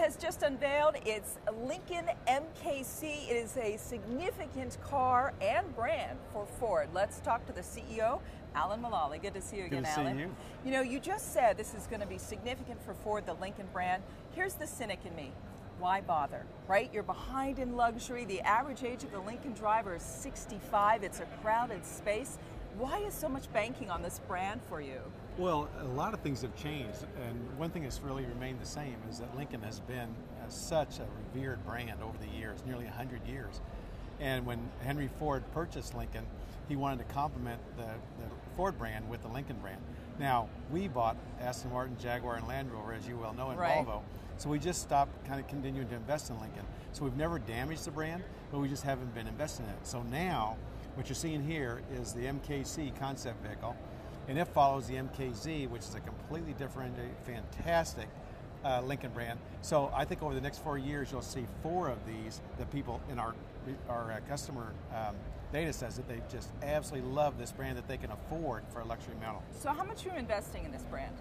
has just unveiled its Lincoln MKC. It is a significant car and brand for Ford. Let's talk to the CEO, Alan Mulally. Good to see you again, Alan. Good to see you. You know, you just said this is going to be significant for Ford, the Lincoln brand. Here's the cynic in me. Why bother, right? You're behind in luxury. The average age of the Lincoln driver is 65. It's a crowded space. Why is so much banking on this brand for you? Well, a lot of things have changed, and one thing that's really remained the same is that Lincoln has been such a revered brand over the years, nearly 100 years. And when Henry Ford purchased Lincoln, he wanted to complement the Ford brand with the Lincoln brand. Now, we bought Aston Martin, Jaguar, and Land Rover, as you well know, and right. Volvo. So we just stopped kind of continuing to invest in Lincoln. So we've never damaged the brand, but we just haven't been investing in it. So now, what you're seeing here is the MKC concept vehicle, and it follows the MKZ, which is a completely differentiated, fantastic Lincoln brand. So I think over the next 4 years, you'll see 4 of these that people in our customer data says that they just absolutely love this brand that they can afford for a luxury model. So how much are you investing in this brand?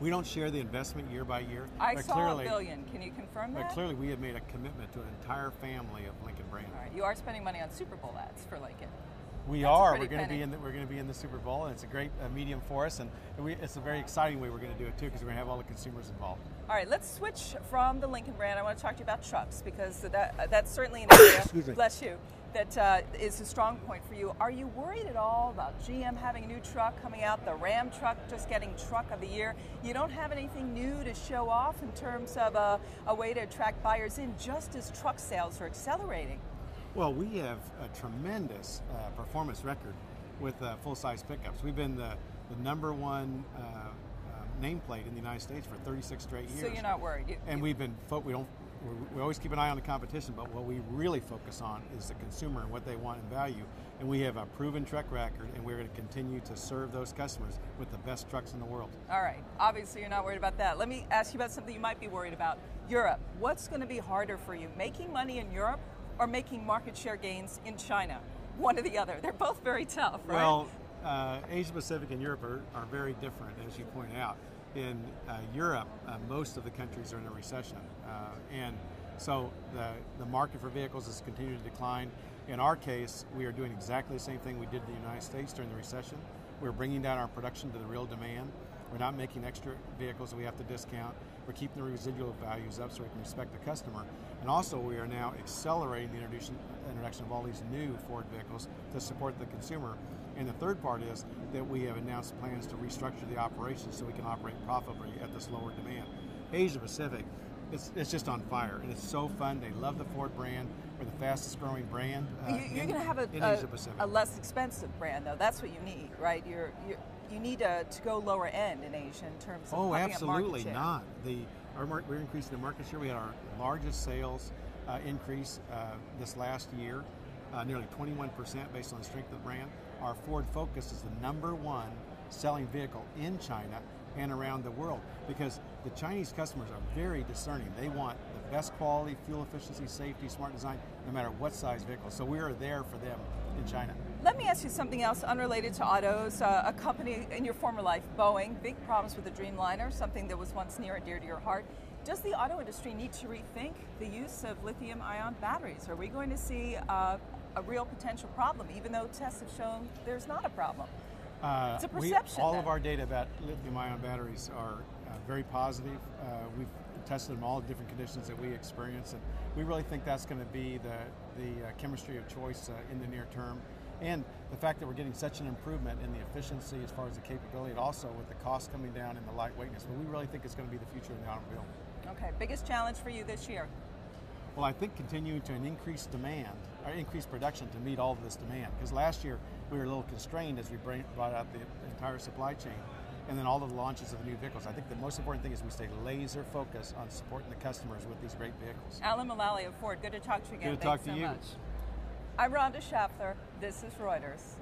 We don't share the investment year by year. I saw $1 billion. Can you confirm that? But clearly we have made a commitment to an entire family of Lincoln brand. All right. You are spending money on Super Bowl ads for Lincoln. We That's are. We're going to be in the Super Bowl, and it's a great medium for us, and it's a very exciting way we're going to do it too, because we're going to have all the consumers involved. All right, let's switch from the Lincoln brand. I want to talk to you about trucks, because that's certainly an area. Excuse me. Bless you. That is a strong point for you. Are you worried at all about GM having a new truck coming out, the Ram truck just getting truck of the year? You don't have anything new to show off in terms of a way to attract buyers in, just as truck sales are accelerating. Well, we have a tremendous performance record with full-size pickups. We've been the #1 nameplate in the United States for 36 straight years. So you're not worried? We always keep an eye on the competition, but what we really focus on is the consumer and what they want and value. And we have a proven track record, and we're going to continue to serve those customers with the best trucks in the world. All right. Obviously, you're not worried about that. Let me ask you about something you might be worried about. Europe. What's going to be harder for you, making money in Europe or making market share gains in China? One or the other. They're both very tough, right? Well, Asia Pacific and Europe are very different, as you point out. In Europe, most of the countries are in a recession, and so the market for vehicles has continued to decline. In our case, we are doing exactly the same thing we did in the United States during the recession. We're bringing down our production to the real demand. We're not making extra vehicles that we have to discount. We're keeping the residual values up so we can respect the customer. And also, we are now accelerating the introduction of all these new Ford vehicles to support the consumer. And the third part is that we have announced plans to restructure the operations so we can operate profitably at this lower demand. Asia Pacific, it's just on fire, and it's so fun. They love the Ford brand. We're the fastest growing brand You're going to have a less expensive brand, though. That's what you need, right? You need to go lower end in Asia in terms of absolutely not. We're increasing the market share. We had our largest sales increase this last year, nearly 21% based on the strength of the brand. Our Ford Focus is the #1 selling vehicle in China and around the world, because the Chinese customers are very discerning. They want the best quality, fuel efficiency, safety, smart design, no matter what size vehicle. So we are there for them in China. Let me ask you something else unrelated to autos. A company in your former life, Boeing, big problems with the Dreamliner, something that was once near and dear to your heart. Does the auto industry need to rethink the use of lithium-ion batteries? Are we going to see a real potential problem, even though tests have shown there's not a problem? It's a perception. All of our data about lithium-ion batteries are very positive. We've tested them all in different conditions that we experience, and we really think that's going to be the chemistry of choice in the near term. And the fact that we're getting such an improvement in the efficiency as far as the capability, and also with the cost coming down and the lightweightness, but we really think it's going to be the future of the automobile. Okay, biggest challenge for you this year? Well, I think continuing to increase production to meet all of this demand. Because last year we were a little constrained as we brought out the entire supply chain, and then all of the launches of the new vehicles. I think the most important thing is we stay laser focused on supporting the customers with these great vehicles. Alan Mulally of Ford, good to talk to you again. Good to talk to you. Thanks so much. I'm Rhonda Schaffler. This is Reuters.